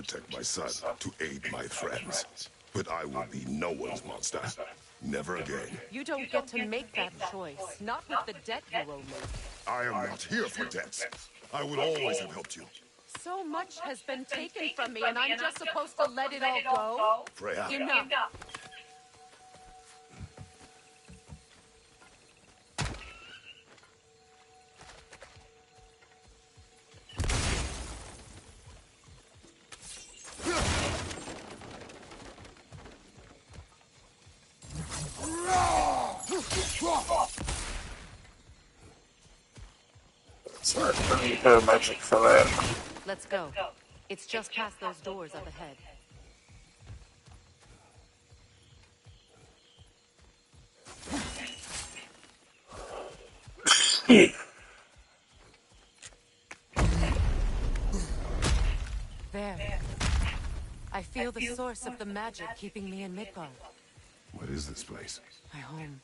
protect my son, to aid my friends. But I will be no one's monster. Never again. You don't get to make that choice. Not with the debt you owe me. I am not here for debts. I will always have helped you. So much has been taken from me, and I'm just supposed to let it all go? Freya. Enough. So I need her magic for that. Let's go. It's just past those doors up ahead. There. I feel the source of the magic keeping me in Midgard. What is this place? My home.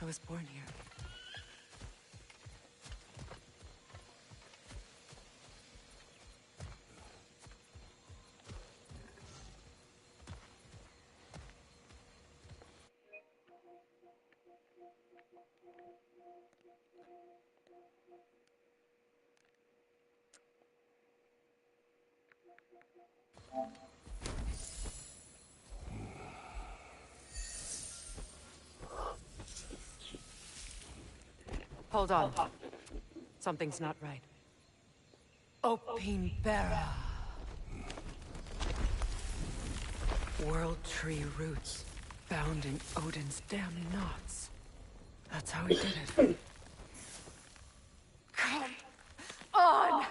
I was born here. Hold on. Something's not right. Opinbera. World tree roots found in Odin's damn knots. That's how he did it. Come on!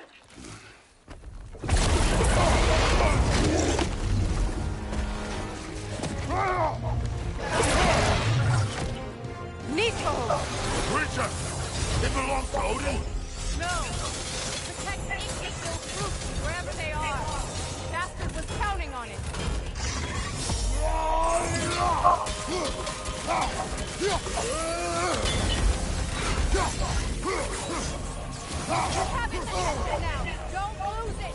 Nico! Creature! It belongs to Odin? No! Protect those roots wherever they are. Bastard was counting on it. You have it tested now. Don't lose it.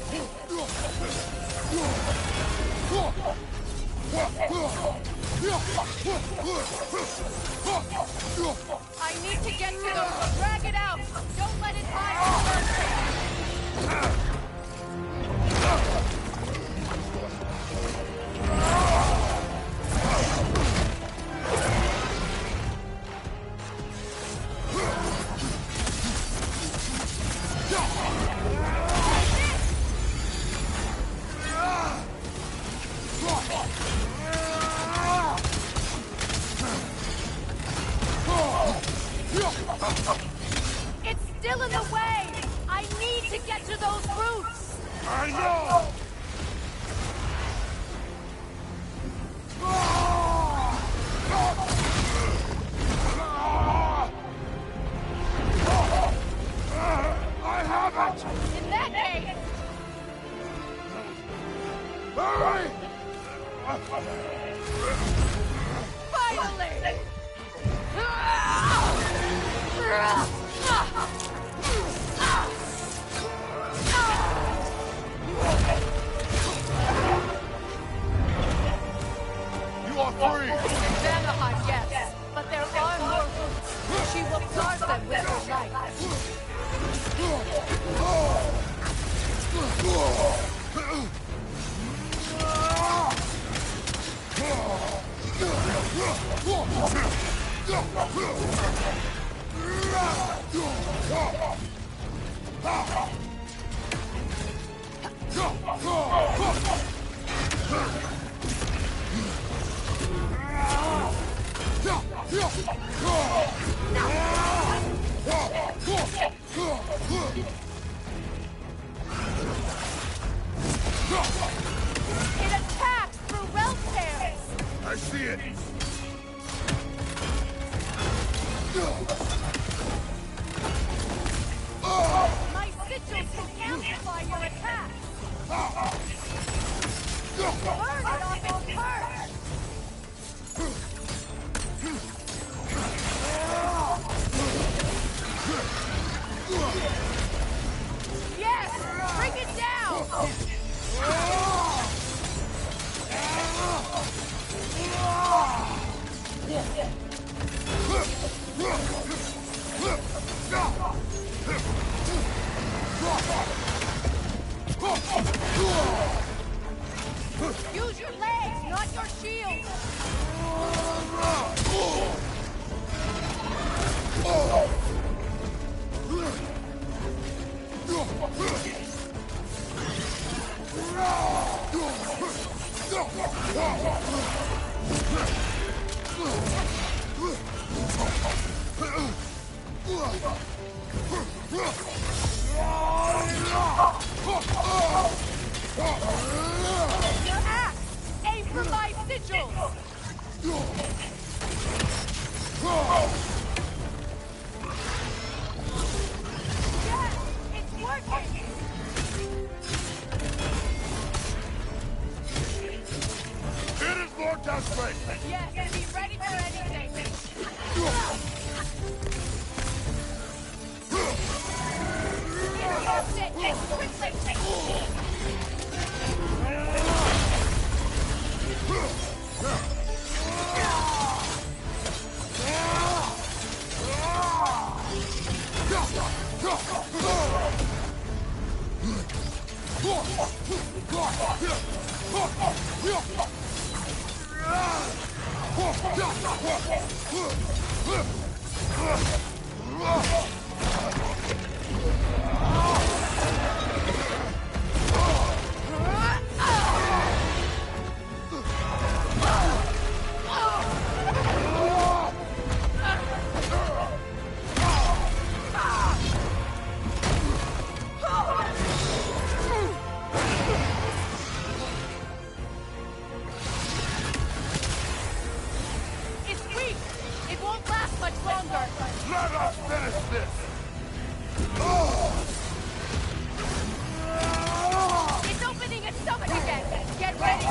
I need to get to those. Drag it out. Don't let it hide. It's still in the way! I need to get to those roots! I know! I have it! In that case... Hurry! Finally! You are free! Vanaheim, yes, but there are more roots. She will guard them with her light. It attacks through realm tears. I see it! My sigil Use your legs, not your shield! Your axe! Aim for my sigils! Yes! It's working! It is more desperate! Yes, be ready for anything! Interrupt it! Quickly! It's weak! It won't last much longer! Let us finish this! It's opening its stomach again! Get ready!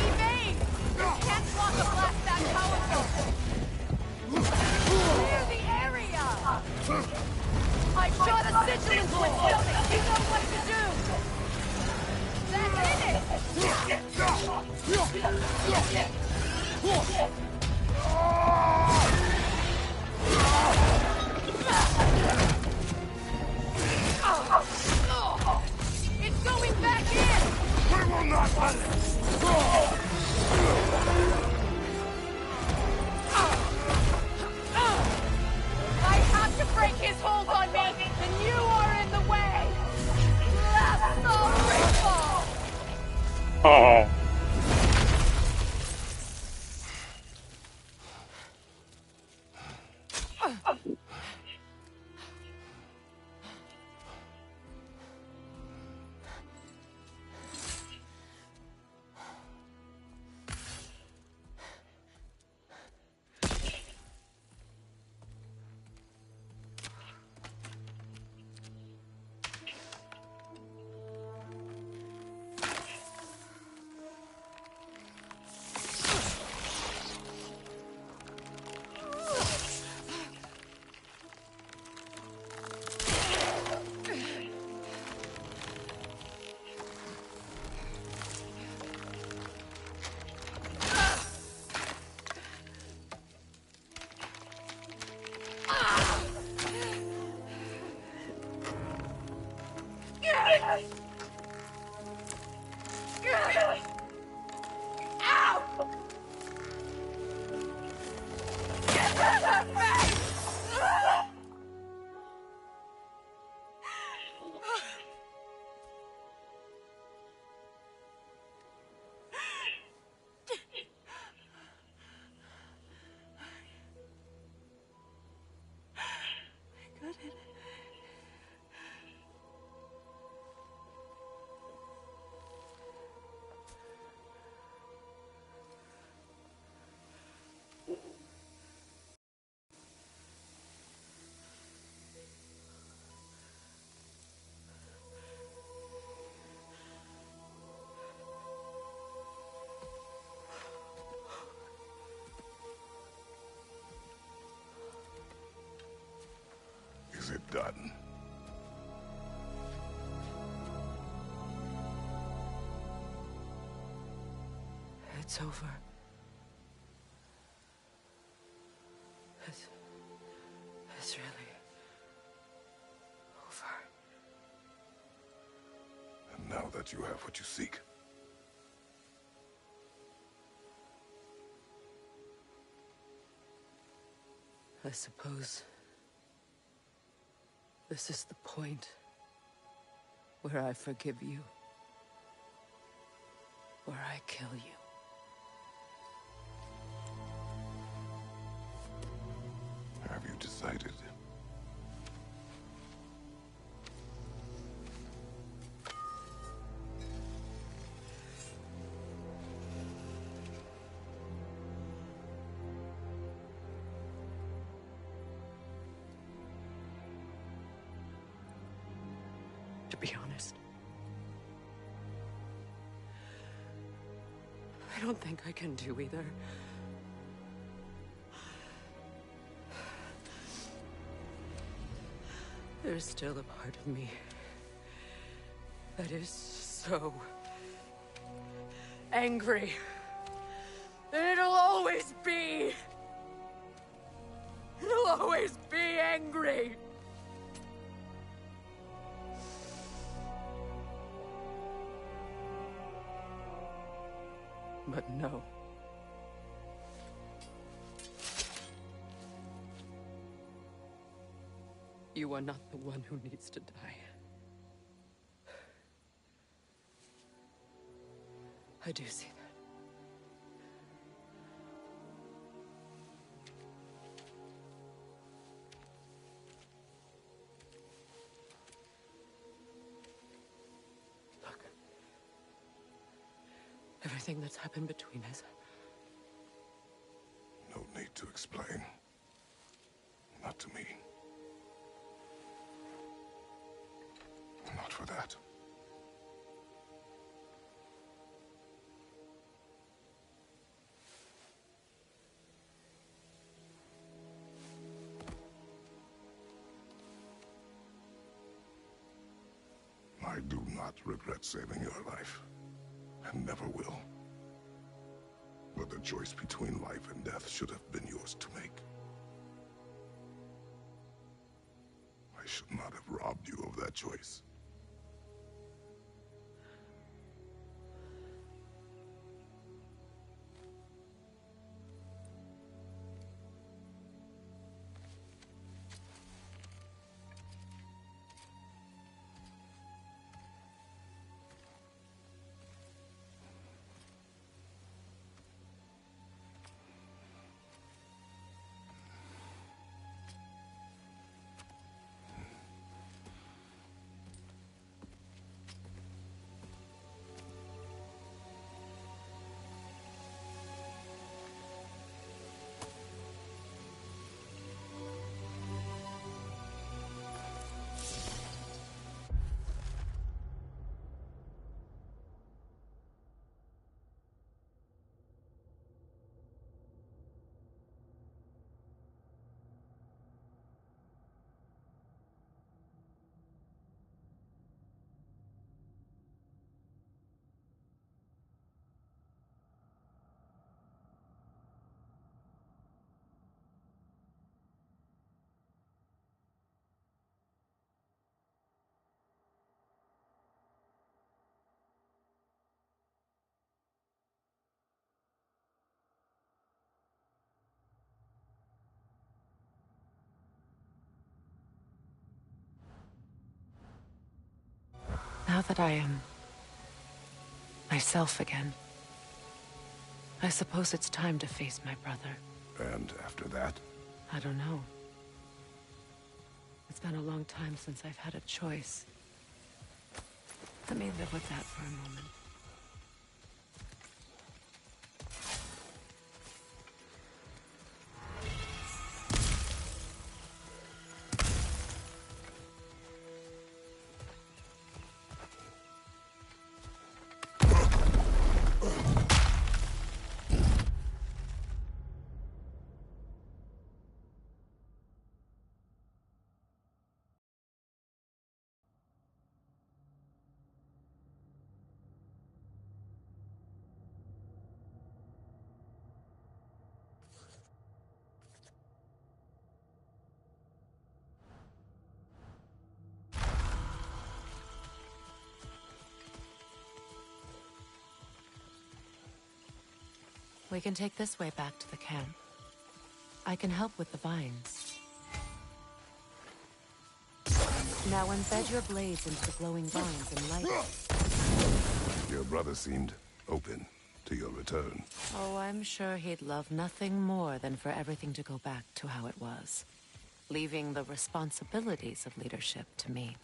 Evade! Can't block a blast that powerful! Clear the area! I shot a sigil into its stomach! You know what to do! That's in it! It's going back in! We will not let it! I have to break his hold on me, and you are in the way! Last soul rainfall! Oh. Is it done? It's over. It's really over. And Now that you have what you seek. I suppose this is the point where I forgive you, where I kill you. Have you decided? To be honest, I don't think I can do either. There's still a part of me that is so angry that it'll always be. It'll always be angry. But no. You are not the one who needs to die. I do see that. Look. Everything that's happened between us. No need to explain. Not to me. Not for that. I do not regret saving your life, and never will. But the choice between life and death should have been yours to make. I should not have robbed you of that choice. Now that I am myself again, I suppose it's time to face my brother. And after that? I don't know. It's been a long time since I've had a choice. Let me live with that for a moment. We can take this way back to the camp. I can help with the vines. Now embed your blades into the glowing vines and light it. Your brother seemed open to your return. Oh, I'm sure he'd love nothing more than for everything to go back to how it was, leaving the responsibilities of leadership to me.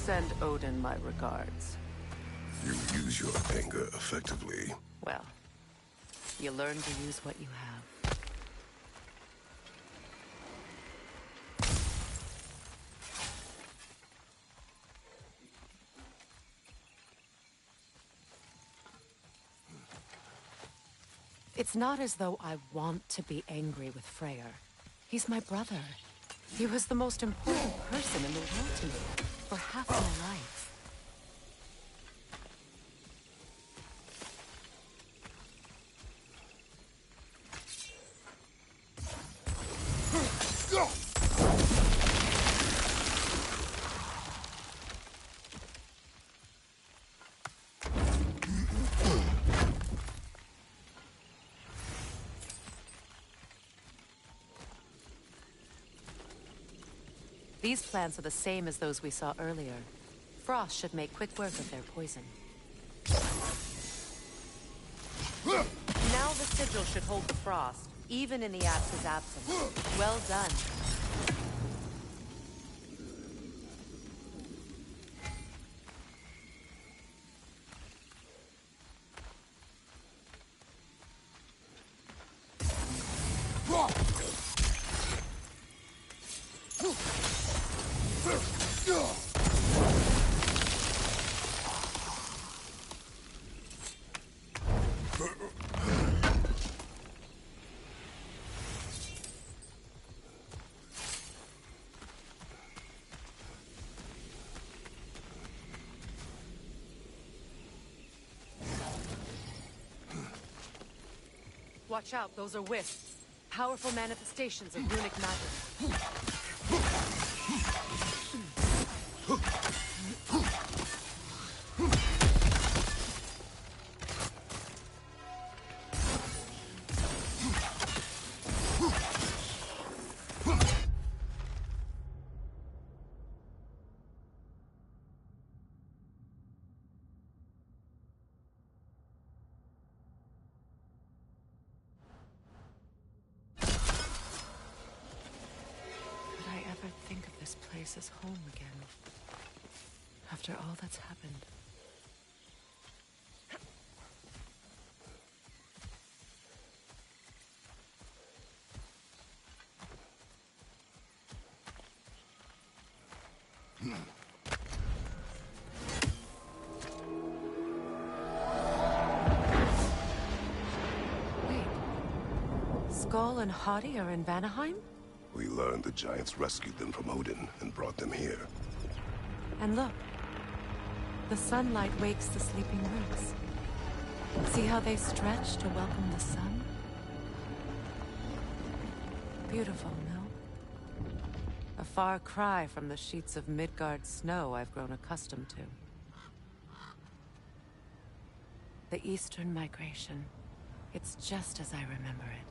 Send Odin my regards. You use your anger effectively. Well, you learn to use what you have. It's not as though I want to be angry with Freyr. He's my brother. He was the most important person in the world to me for half my life. These plants are the same as those we saw earlier. Frost should make quick work of their poison. Now the sigil should hold the frost, even in the Axe's absence. Well done. Watch out, those are wisps. Powerful manifestations of runic magic. Think of this place as home again. After all that's happened. Skull and Hottie are in Vanaheim? We learned the giants rescued them from Odin and brought them here. And look. The sunlight wakes the sleeping roots. See how they stretch to welcome the sun? Beautiful, no? A far cry from the sheets of Midgard snow I've grown accustomed to. The Eastern Migration. It's just as I remember it.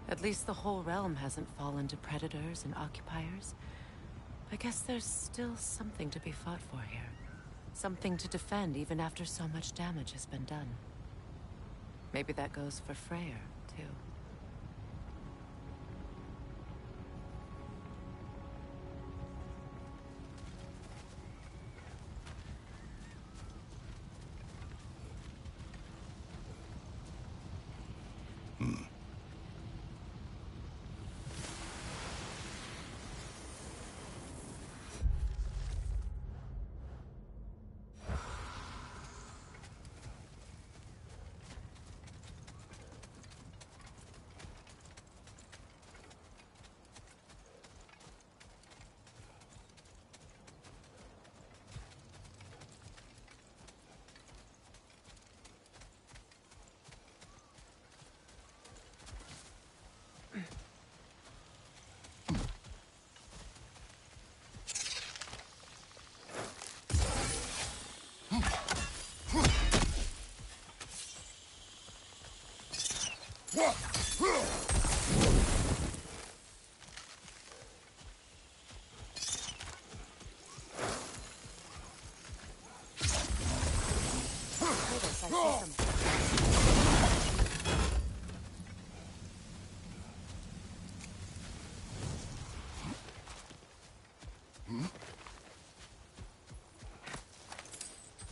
At least the whole realm hasn't fallen to predators and occupiers. I guess there's still something to be fought for here. Something to defend even after so much damage has been done. Maybe that goes for Freyr, too.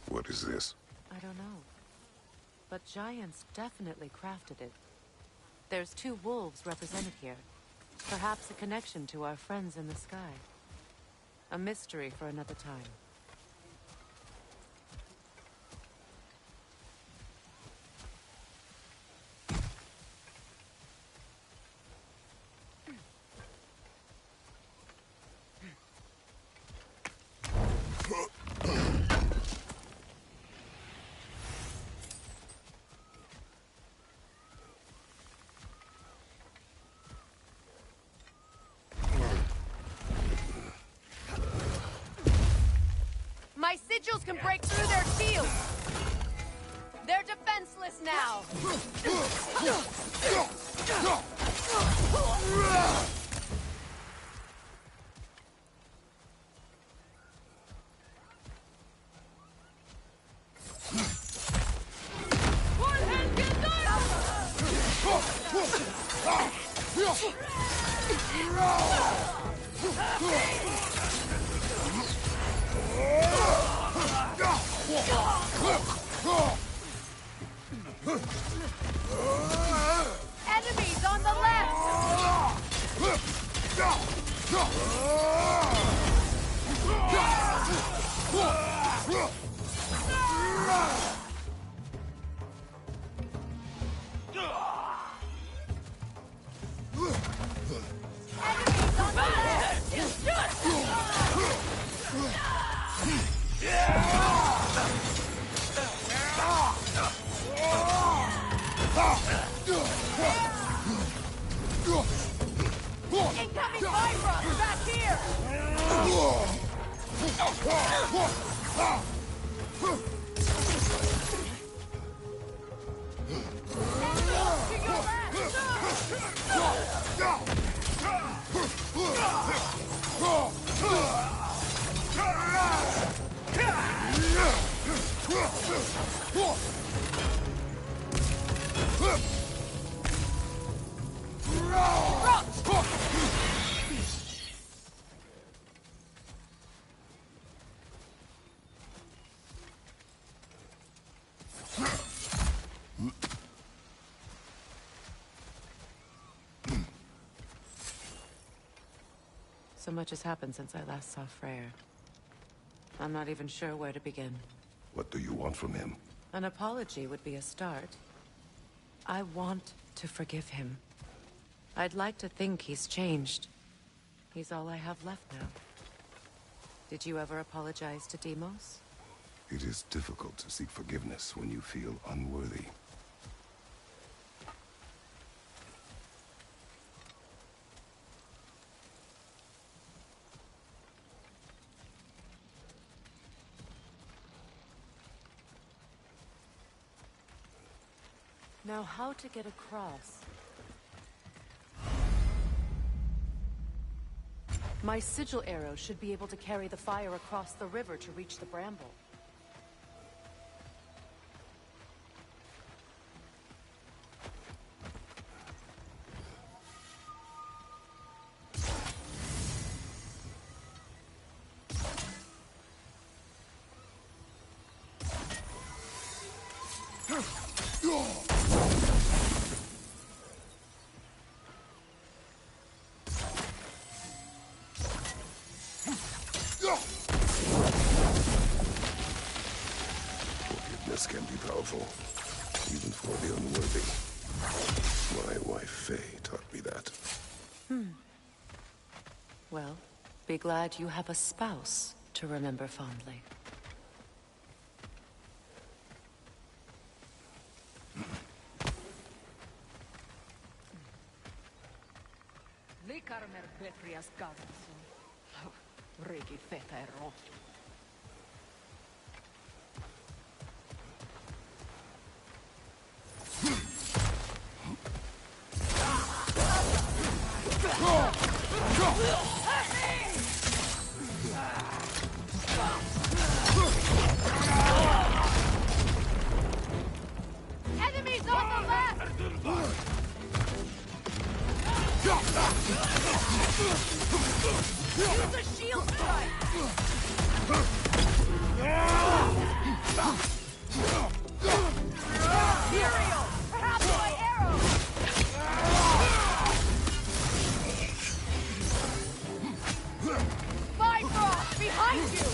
What is this? I don't know. But giants definitely crafted it. There's 2 wolves represented here. Perhaps a connection to our friends in the sky. A mystery for another time. My sigils can break through their shields! They're defenseless now! Enemies on the left! Enemies on the incoming Vibra! Back here! To your So much has happened since I last saw Freyr. I'm not even sure where to begin. What do you want from him? An apology would be a start. I want to forgive him. I'd like to think he's changed. He's all I have left now. Did you ever apologize to Deimos? It is difficult to seek forgiveness when you feel unworthy. Now, how to get across? My sigil arrow should be able to carry the fire across the river to reach the bramble. Forgiveness can be powerful, even for the unworthy. My wife Faye taught me that. Well, be glad you have a spouse to remember fondly. Likarmer Betrias Gavson. Rigi Fetero. Enemies on the left! Use a shield strike! Imperial! Perhaps my arrow! Bifrost! Behind you!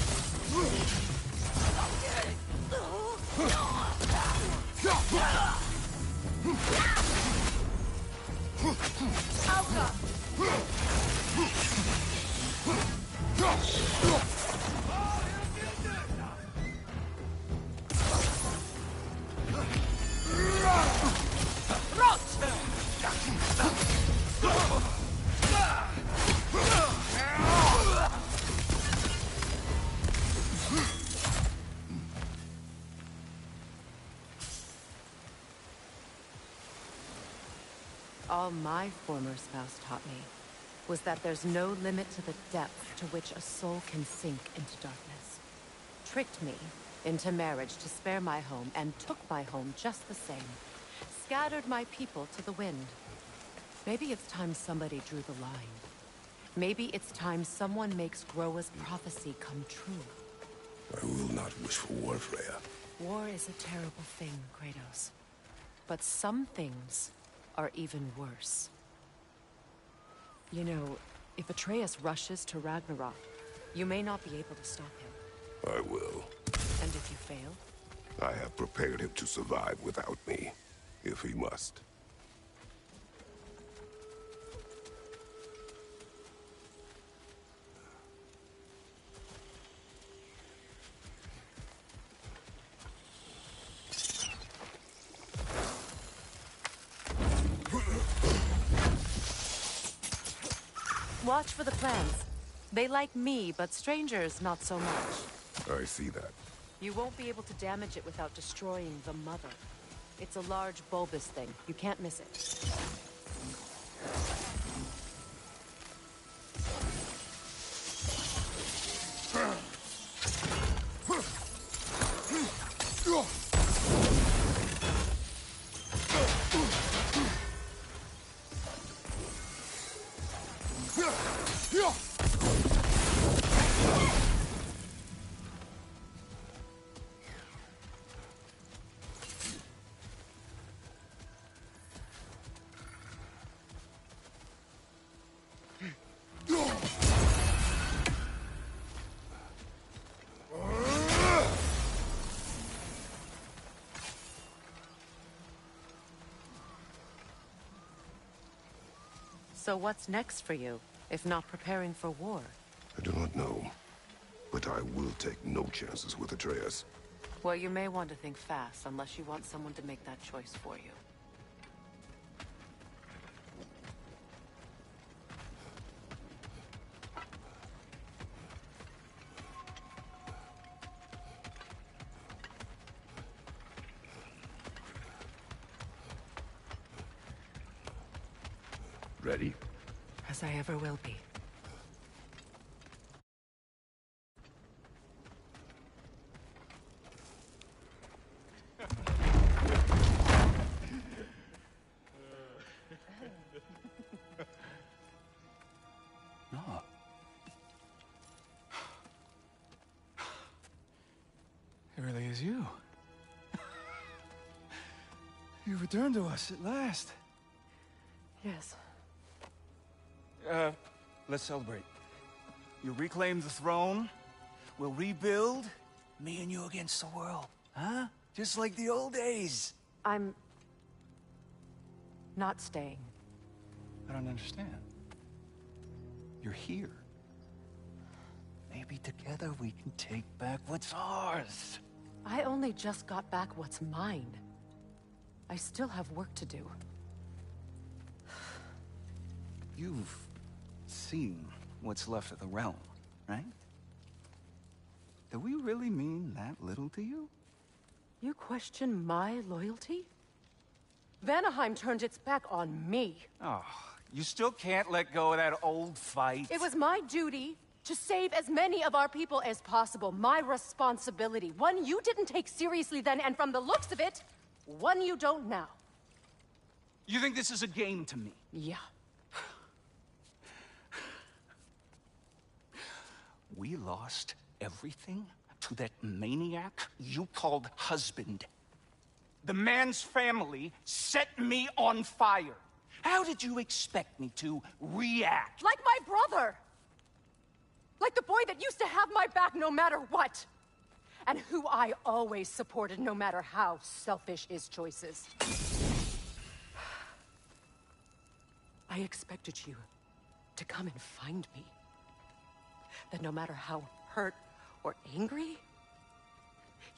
Alka! All my former spouse taught me was that there's no limit to the depth to which a soul can sink into darkness. Tricked me into marriage to spare my home and took my home just the same. Scattered my people to the wind. Maybe it's time somebody drew the line. Maybe it's time someone makes Groa's prophecy come true. I will not wish for war, Freya. War is a terrible thing, Kratos. But some things are even worse. You know, if Atreus rushes to Ragnarok, you may not be able to stop him. I will. And if you fail? I have prepared him to survive without me, if he must. Watch for the plants. They like me, but strangers not so much. I see that. You won't be able to damage it without destroying the mother. It's a large bulbous thing. You can't miss it. So what's next for you, if not preparing for war? I do not know, but I will take no chances with Atreus. Well, you may want to think fast, unless you want someone to make that choice for you. Ready? As I ever will be. No. It really is you. You returned to us at last. Yes. Let's celebrate. You reclaim the throne, we'll rebuild, me and you against the world, huh? Just like the old days. I'm... not staying. I don't understand. You're here. Maybe together we can take back what's ours. I only just got back what's mine. I still have work to do. You've seen what's left of the realm, right? Do we really mean that little to you? You question my loyalty? Vanaheim turned its back on me. Oh, you still can't let go of that old fight? It was my duty to save as many of our people as possible. My responsibility. One you didn't take seriously then, and from the looks of it, one you don't now. You think this is a game to me? Yeah. We lost everything to that maniac you called husband. The man's family set me on fire. How did you expect me to react? Like my brother! Like the boy that used to have my back no matter what! And who I always supported no matter how selfish his choices. I expected you to come and find me. That no matter how hurt or angry,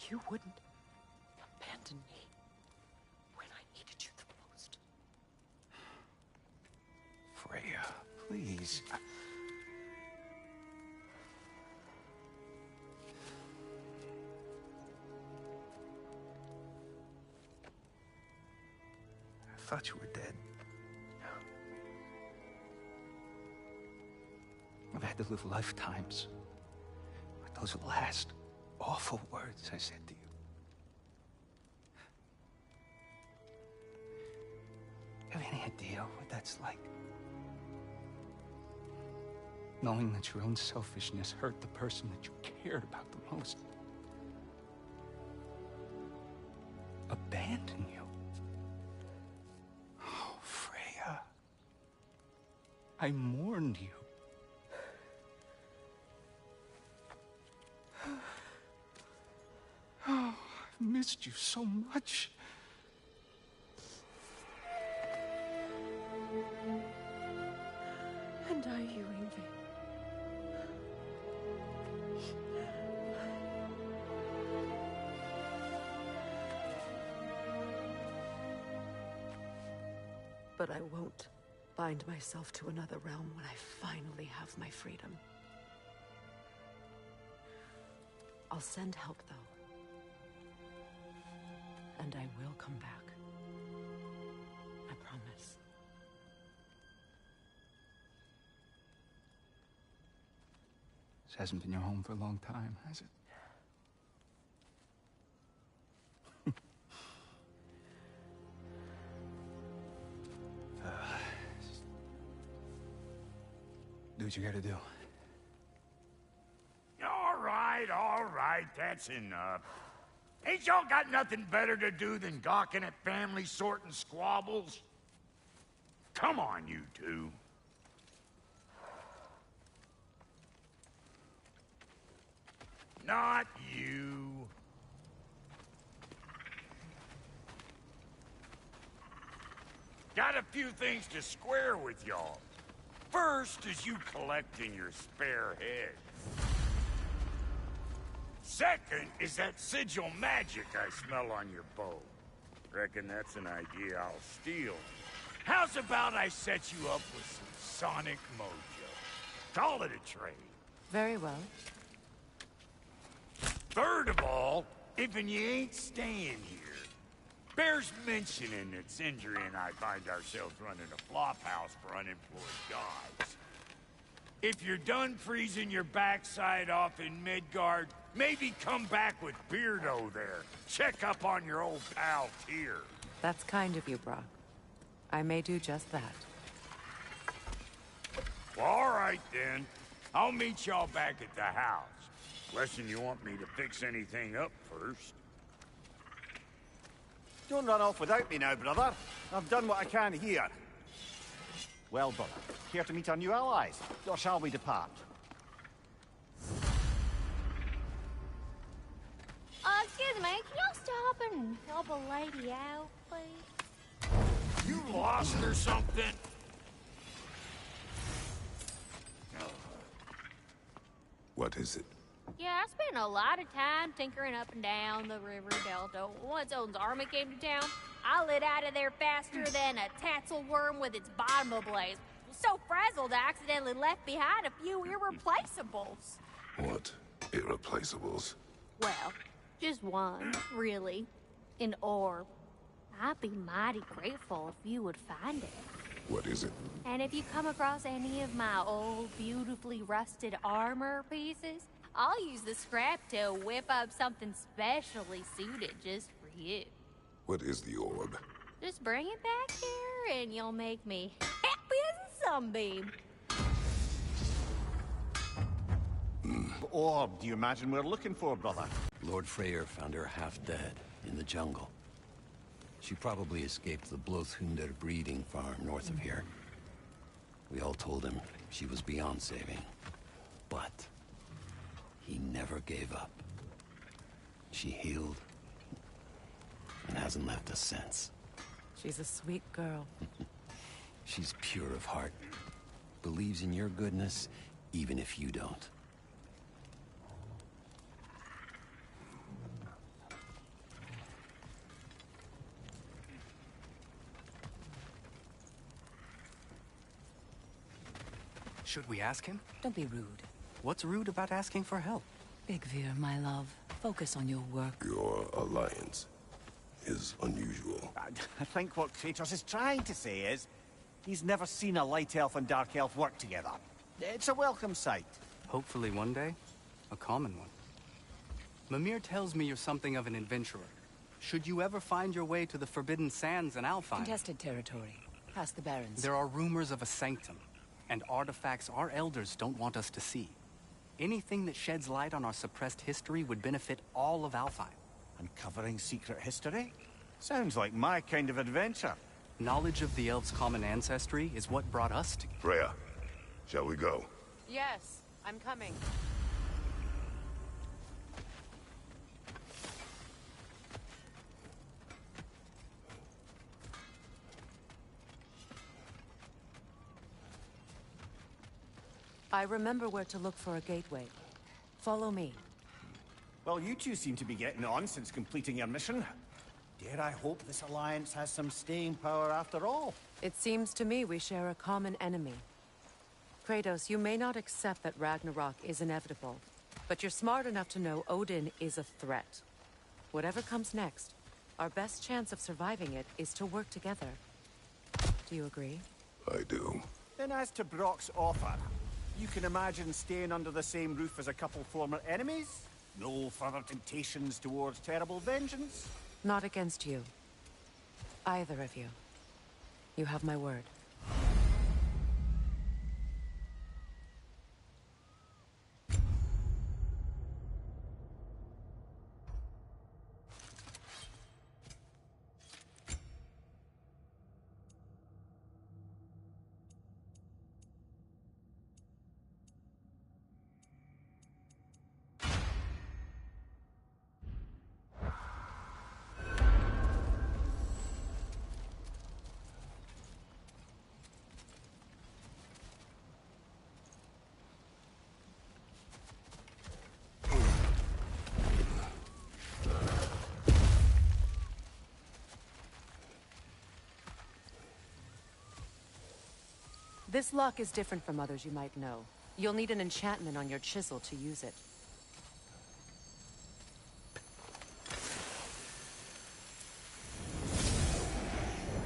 you wouldn't abandon me when I needed you the most. Freya, please. I thought you were dead. I've had to live lifetimes with those last awful words I said to you. Have any idea what that's like? Knowing that your own selfishness hurt the person that you cared about the most. Abandon you. Oh, Freya. I mourned you. Oh, I've missed you so much. And are you, Ingrid? But I won't bind myself to another realm when I finally have my freedom. I'll send help, though. And I will come back. I promise. This hasn't been your home for a long time, has it? Do what you gotta do. All right, that's enough. Ain't y'all got nothing better to do than gawking at family sorting squabbles? Come on, you two. Not you. Got a few things to square with y'all. First is you collecting your spare heads. Second is that sigil magic I smell on your bow. Reckon that's an idea I'll steal. How's about I set you up with some sonic mojo? Call it a trade. Very well. Third of all, if you ain't staying here, bears mentioning that Sindri and I find ourselves running a flop house for unemployed guys. If you're done freezing your backside off in Midgard, maybe come back with Beardo there. Check up on your old pal Tyr. That's kind of you, Brock. I may do just that. Well, all right then. I'll meet y'all back at the house. Unless you want me to fix anything up first. Don't run off without me now, brother. I've done what I can here. Well, brother, care to meet our new allies? Or shall we depart? Excuse me, can y'all stop and help a lady out, please? You lost or something? What is it? Yeah, I spent a lot of time tinkering up and down the river delta. Once Odin's army came to town, I lit out of there faster than a tassel worm with its bottom ablaze. So frazzled, I accidentally left behind a few irreplaceables. What irreplaceables? Well, just one, really. An orb. I'd be mighty grateful if you would find it. What is it? And if you come across any of my old, beautifully rusted armor pieces, I'll use the scrap to whip up something specially suited just for you. What is the orb? Just bring it back here and you'll make me happy as a sunbeam. What orb do you imagine we're looking for, brother? Lord Freyr found her half dead in the jungle. She probably escaped the Blothunder breeding farm north of here. We all told him she was beyond saving. But he never gave up. She healed and hasn't left us since. She's a sweet girl. She's pure of heart. Believes in your goodness, even if you don't. Should we ask him? Don't be rude. What's rude about asking for help? Big Veer, my love. Focus on your work. Your alliance is unusual. I think what Kratos is trying to say is, he's never seen a light elf and dark elf work together. It's a welcome sight. Hopefully one day, a common one. Mimir tells me you're something of an adventurer. Should you ever find your way to the Forbidden Sands in Alfheim, Contested territory. Past the Barrens. there are rumors of a sanctum, and artifacts our elders don't want us to see. Anything that sheds light on our suppressed history would benefit all of Alfheim. Uncovering secret history? Sounds like my kind of adventure. Knowledge of the elves' common ancestry is what brought us together. Freya, shall we go? Yes, I'm coming. I remember where to look for a gateway. Follow me. Well, you two seem to be getting on since completing your mission. Dare I hope this alliance has some staying power after all? It seems to me we share a common enemy. Kratos, you may not accept that Ragnarok is inevitable, but you're smart enough to know Odin is a threat. Whatever comes next, our best chance of surviving it is to work together. Do you agree? I do. Then as to Brock's offer, you can imagine staying under the same roof as a couple former enemies? No further temptations towards terrible vengeance? Not against you. Either of you. You have my word. This lock is different from others you might know. You'll need an enchantment on your chisel to use it.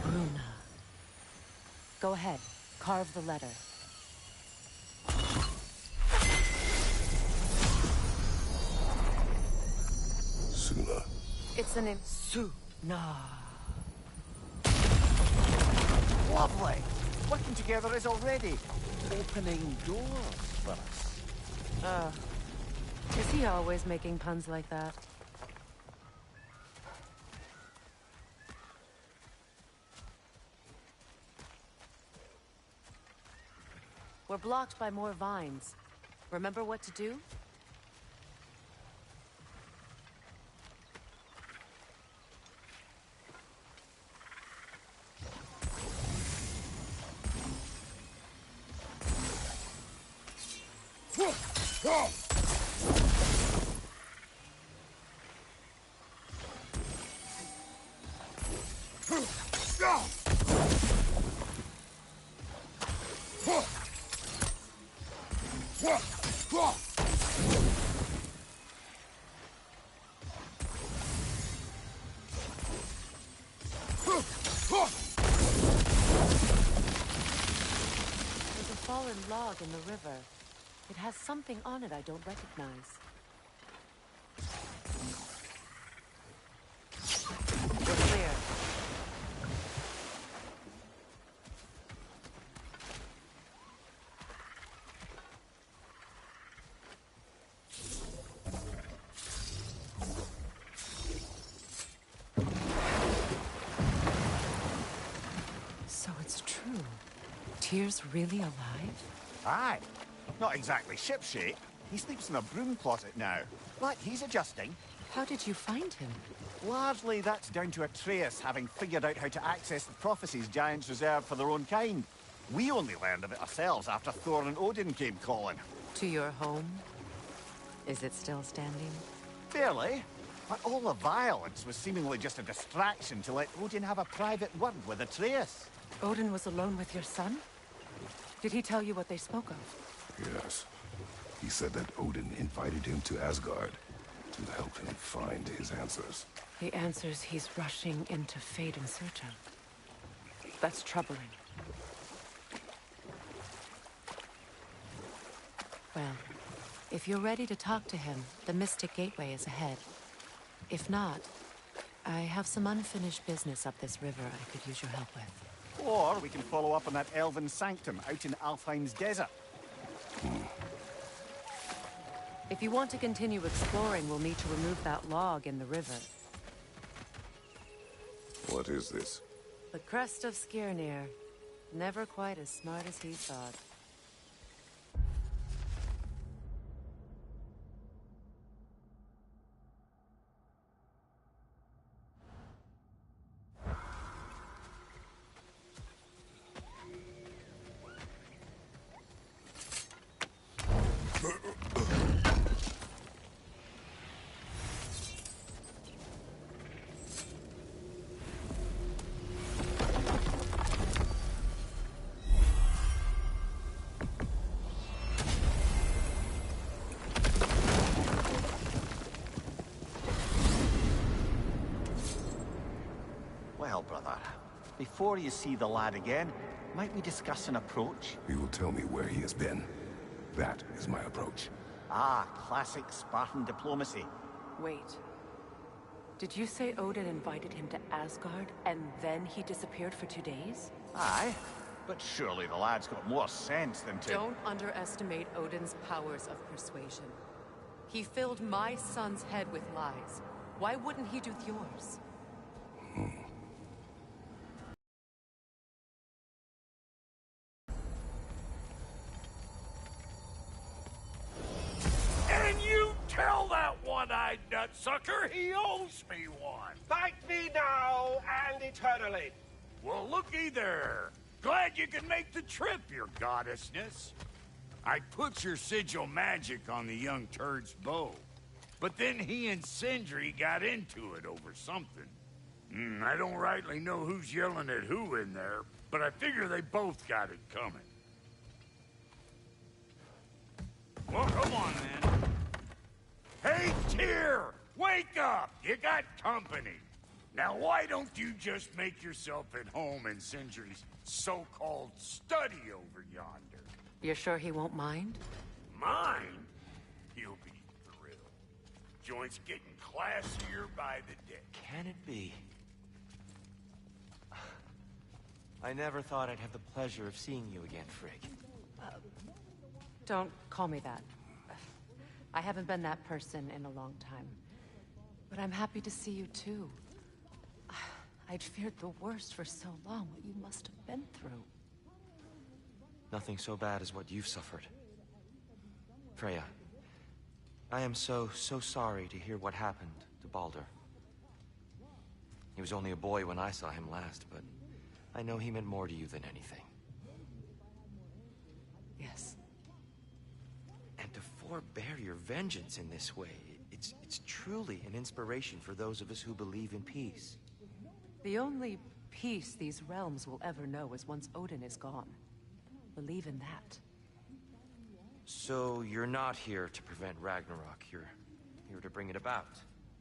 Bruna. Go ahead. Carve the letter. Suna. It's an Suna. Lovely! Working together is already opening doors for us. Is he always making puns like that? We're blocked by more vines. Remember what to do? There's a fallen log in the river. It has something on it I don't recognize. We're clear. So it's true. Tyr's really alive? Aye. Not exactly shipshape. He sleeps in a broom closet now. But he's adjusting. How did you find him? Largely, that's down to Atreus having figured out how to access the prophecies giants reserve for their own kind. We only learned of it ourselves after Thor and Odin came calling. To your home? Is it still standing? Barely. But all the violence was seemingly just a distraction to let Odin have a private word with Atreus. Odin was alone with your son? Did he tell you what they spoke of? Yes. He said that Odin invited him to Asgard to help him find his answers. The answers he's rushing into fate in search of. That's troubling. Well, if you're ready to talk to him, the Mystic Gateway is ahead. If not, I have some unfinished business up this river I could use your help with. Or we can follow up on that elven sanctum out in Alfheim's desert. If you want to continue exploring, we'll need to remove that log in the river. What is this? The crest of Skirnir. Never quite as smart as he thought. Well, brother, before you see the lad again, might we discuss an approach? He will tell me where he has been. That is my approach. Ah, classic Spartan diplomacy. Wait. Did you say Odin invited him to Asgard, and then he disappeared for 2 days? Aye, but surely the lad's got more sense than to... Don't underestimate Odin's powers of persuasion. He filled my son's head with lies. Why wouldn't he do yours? And you tell that one-eyed nutsucker he owes me one. Fight me now and eternally. Well, looky there. Glad you can make the trip, your goddessness. I put your sigil magic on the young turd's bow. But then he and Sindri got into it over something. I don't rightly know who's yelling at who in there, but I figure they both got it coming. Well, come on, then. Hey, Tyr! Wake up! You got company. Now, why don't you just make yourself at home in Sindri's so-called study over yonder? You're sure he won't mind? Mind? He'll be thrilled. Joint's getting classier by the day. Can it be? I never thought I'd have the pleasure of seeing you again, Frig. Don't call me that. I haven't been that person in a long time. But I'm happy to see you too. I'd feared the worst for so long, what you must have been through. Nothing so bad as what you've suffered. Freya, I am so sorry to hear what happened to Baldur. He was only a boy when I saw him last, but I know he meant more to you than anything. Yes. And to forbear your vengeance in this way, it's truly an inspiration for those of us who believe in peace. The only peace these realms will ever know is once Odin is gone. Believe in that. So you're not here to prevent Ragnarok, you're here to bring it about.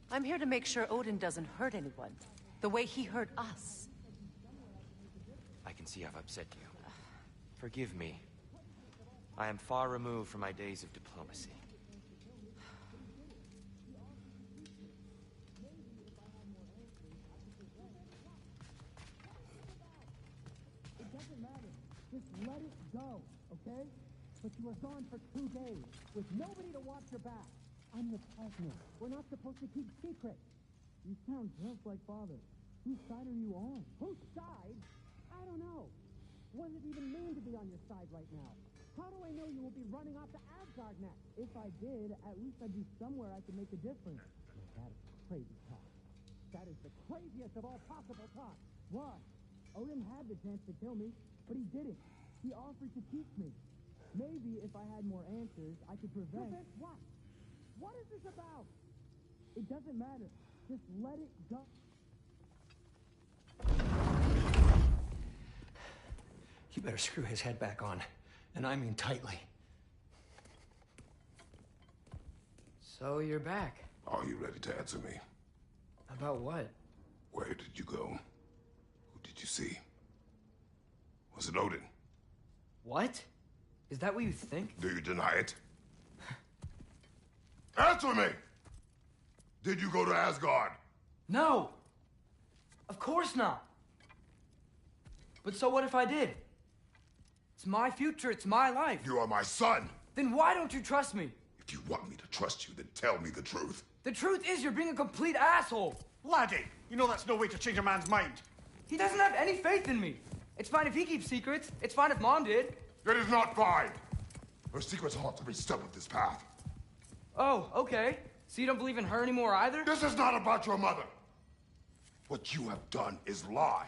I'm here to make sure Odin doesn't hurt anyone, the way he hurt us. I can see I've upset you. Forgive me. I am far removed from my days of diplomacy. It doesn't matter. Just let it go, okay? But you were gone for 2 days, with nobody to watch your back. I'm the president. We're not supposed to keep secrets. You sound just like Father. Whose side are you on? Whose side? I don't know. What does it even mean to be on your side right now? How do I know you will be running off to Asgard next? If I did, at least I'd be somewhere I could make a difference. That is crazy talk. That is the craziest of all possible talk. Why? Odin had the chance to kill me, but he didn't. He offered to teach me. Maybe if I had more answers, I could prevent... Prevent what? What is this about? It doesn't matter. Just let it go. You better screw his head back on. And I mean tightly. So you're back. Are you ready to answer me? About what? Where did you go? Who did you see? Was it Odin? What? Is that what you think? Do you deny it? Answer me! Did you go to Asgard? No! Of course not! But so what if I did? It's my future, it's my life. You are my son! Then why don't you trust me? If you want me to trust you, then tell me the truth. The truth is you're being a complete asshole! Laddie, you know that's no way to change a man's mind. He doesn't have any faith in me. It's fine if he keeps secrets. It's fine if Mom did. It is not fine! Her secrets haunt every step of this path. Oh, okay. So you don't believe in her anymore either? This is not about your mother. What you have done is lie.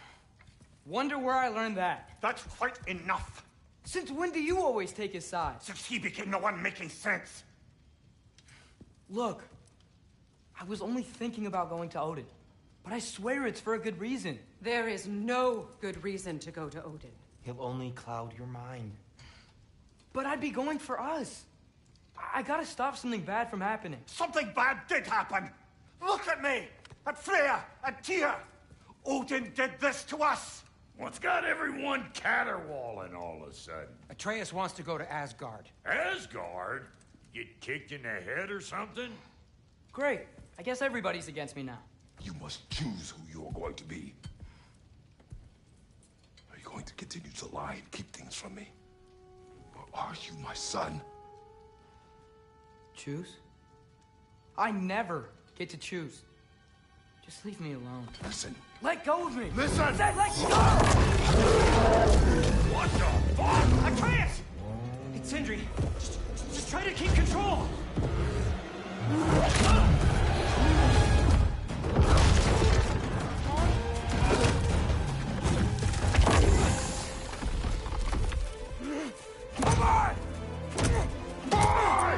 Wonder where I learned that. That's quite enough. Since when do you always take his side? Since he became the one making sense. Look, I was only thinking about going to Odin. But I swear it's for a good reason. There is no good reason to go to Odin. He'll only cloud your mind. But I'd be going for us. I gotta stop something bad from happening. Something bad did happen. Look at me, at Freya, at Tyr. Odin did this to us. What's got everyone caterwauling all of a sudden? Atreus wants to go to Asgard. Asgard? Get kicked in the head or something? Great. I guess everybody's against me now. You must choose who you're going to be. Are you going to continue to lie and keep things from me? Or are you my son? Choose? I never get to choose. Just leave me alone. Listen. Let go of me! Listen! I said let go! What the fuck? Atreus! It's Sindri. Just try to keep control! Come on! Boy!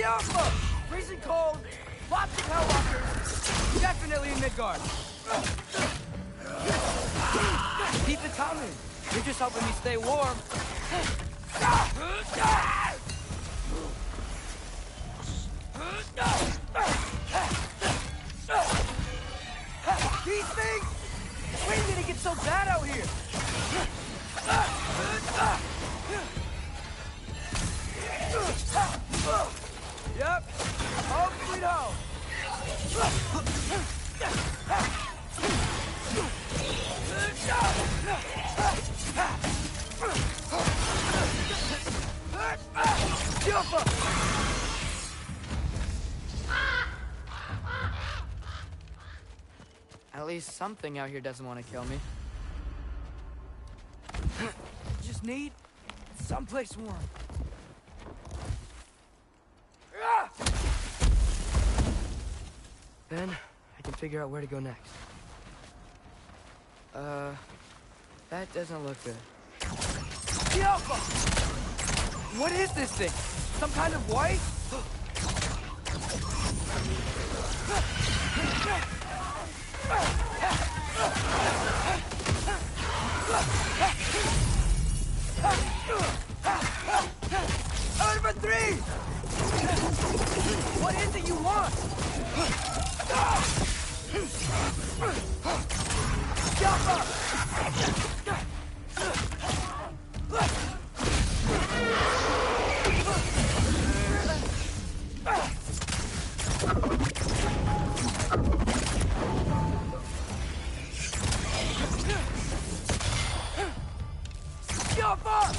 Alpha! Freezing cold, lots of Hellwalkers. Definitely in Midgard. Keep it coming. You're just helping me stay warm. These things? When did it get so bad out here? Yep. Home sweet home. At least something out here doesn't want to kill me. Just need someplace warm. Then I can figure out where to go next. That doesn't look good. The Alpha! What is this thing? Some kind of white? Over 3! What is it you want? Jump up! Jump up!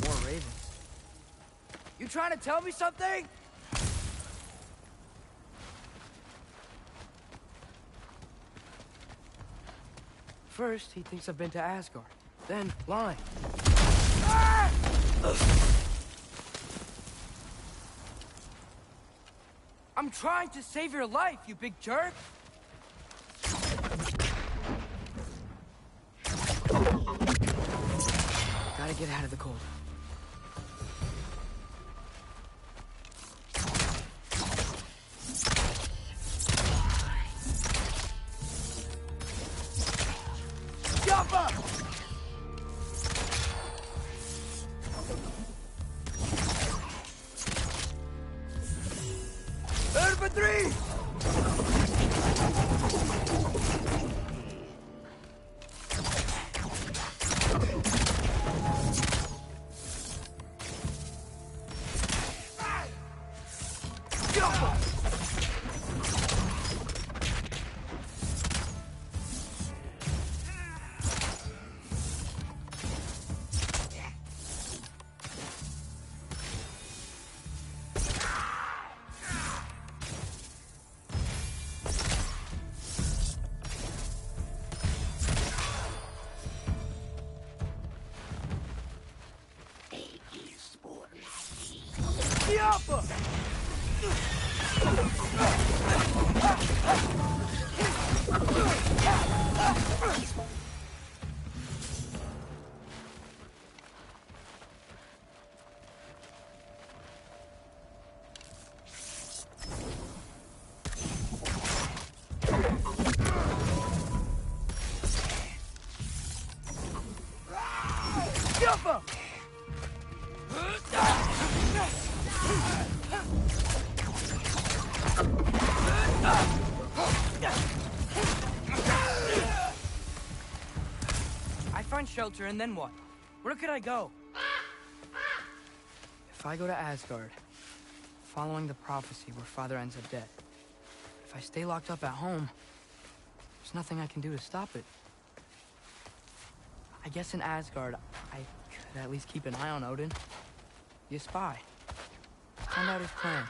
More ravens. You trying to tell me something? First, he thinks I've been to Asgard. Then, lying. Ah! I'm trying to save your life, you big jerk! Gotta get out of the cold. Jump up! Over 3! Jump up! Alpha! Alpha! I find shelter, and then what? Where could I go? If I go to Asgard, following the prophecy where Father ends up dead, if I stay locked up at home, there's nothing I can do to stop it. I guess in Asgard, I could at least keep an eye on Odin. Be a spy. Find out his plan.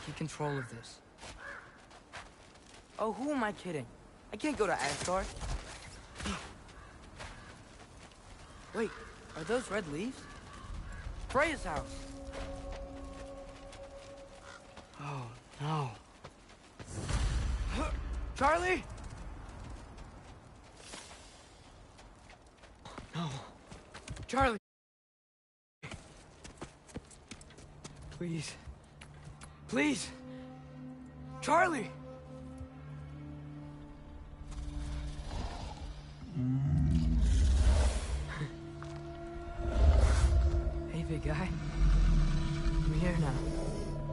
Keep control of this. Oh, who am I kidding? I can't go to Asgard. Wait, are those red leaves? Freya's house. Oh, no. Charlie? No. Charlie. Please. Please. Charlie. Hey, big guy. I'm here now.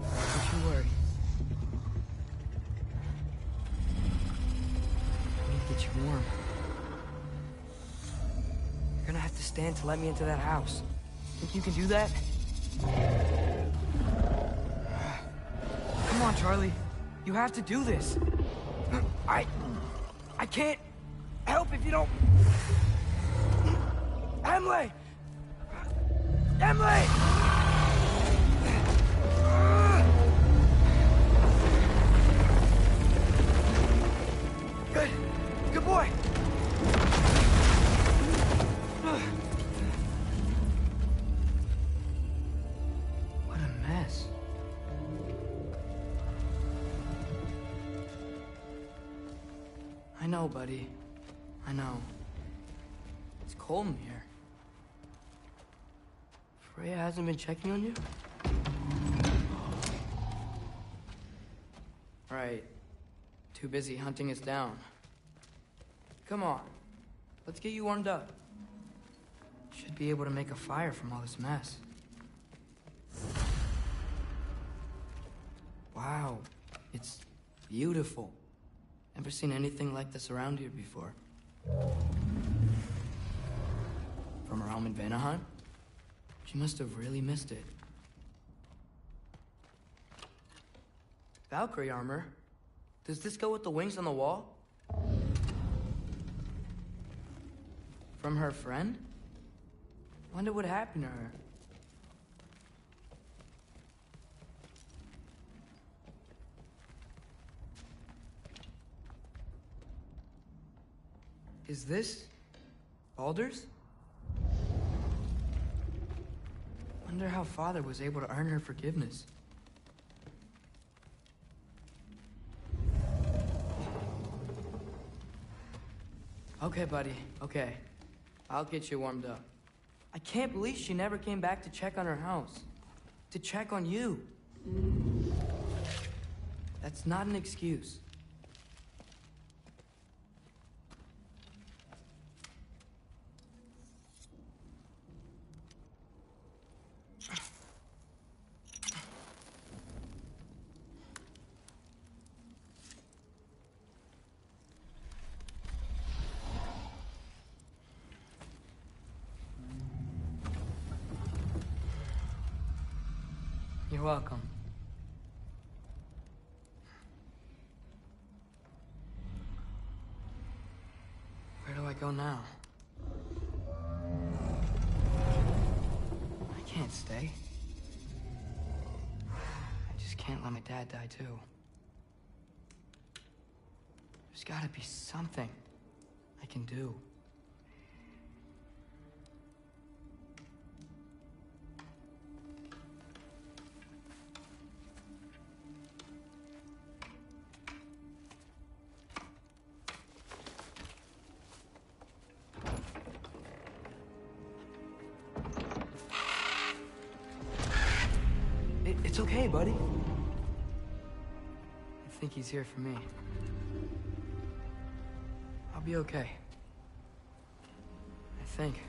Don't you worry. I need to get you warm. You're gonna have to stand to let me into that house. Think you can do that? Come on, Charlie. You have to do this. I can't help if you don't... Emily! Emily! Good. Good boy. What a mess. I know, buddy. I know. It's cold in here. Freya hasn't been checking on you? Right. Too busy hunting us down. Come on. Let's get you warmed up. Should be able to make a fire from all this mess. Wow. It's beautiful. Never seen anything like this around here before. From her home in Vanaheim? She must have really missed it. Valkyrie armor? Does this go with the wings on the wall? From her friend? Wonder what happened to her. Is this Baldur's? Wonder how Father was able to earn her forgiveness. Okay, buddy. Okay. I'll get you warmed up. I can't believe she never came back to check on her house. To check on you. That's not an excuse. You're welcome. Where do I go now? I can't stay. I just can't let my dad die too. There's gotta be something I can do. It's okay, buddy. I think he's here for me. I'll be okay. I think.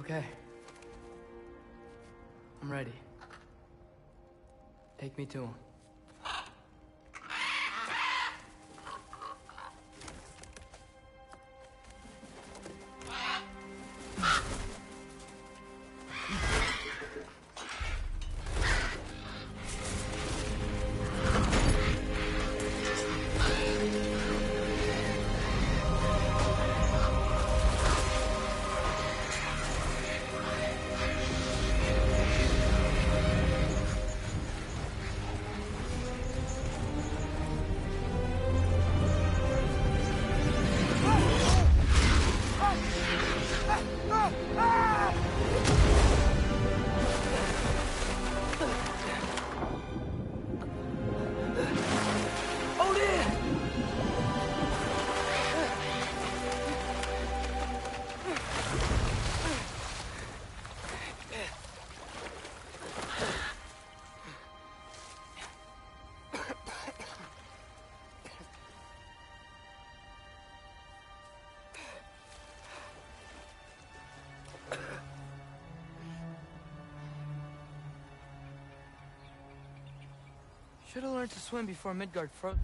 Okay. I'm ready. Take me to him. Should have learned to swim before Midgard froze.